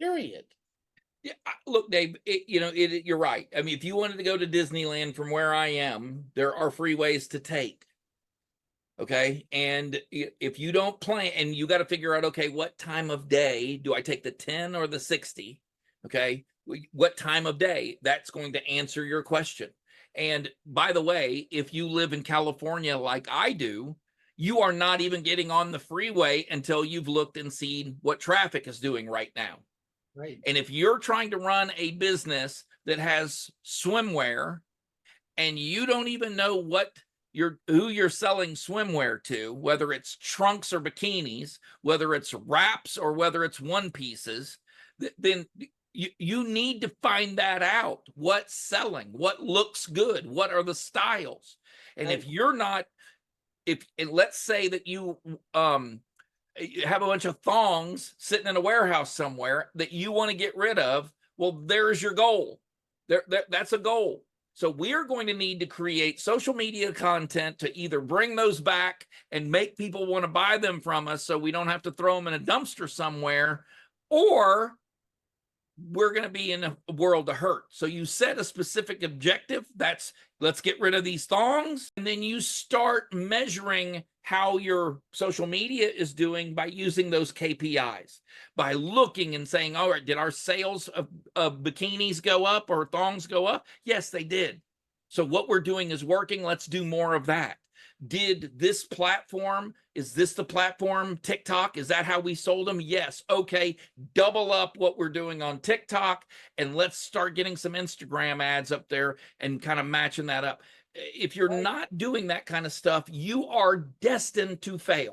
period. Yeah, look, Dave, you're right. I mean, if you wanted to go to Disneyland from where I am, there are freeways to take. Okay. And if you don't plan, and you got to figure out, okay, what time of day do I take, the 10 or the 60? Okay. What time of day? That's going to answer your question. And by the way, if you live in California like I do, you are not even getting on the freeway until you've looked and seen what traffic is doing right now. Right. And if you're trying to run a business that has swimwear and you don't even know who you're selling swimwear to, whether it's trunks or bikinis, whether it's wraps or whether it's one pieces, then you need to find that out. What's selling? What looks good? What are the styles? And if Right. you're not, if and let's say that you have a bunch of thongs sitting in a warehouse somewhere that you want to get rid of, well, there's your goal. That's a goal. So we're going to need to create social media content to either bring those back and make people want to buy them from us so we don't have to throw them in a dumpster somewhere, or we're going to be in a world of hurt. So you set a specific objective. That's, let's get rid of these thongs. And then you start measuring how your social media is doing by using those KPIs, by looking and saying, all right, did our sales of bikinis go up or thongs go up? Yes, they did. So what we're doing is working. Let's do more of that. Did this platform, is this the platform, TikTok? Is that how we sold them? Yes. Okay. Double up what we're doing on TikTok and let's start getting some Instagram ads up there and kind of matching that up. If you're Right. not doing that kind of stuff, you are destined to fail.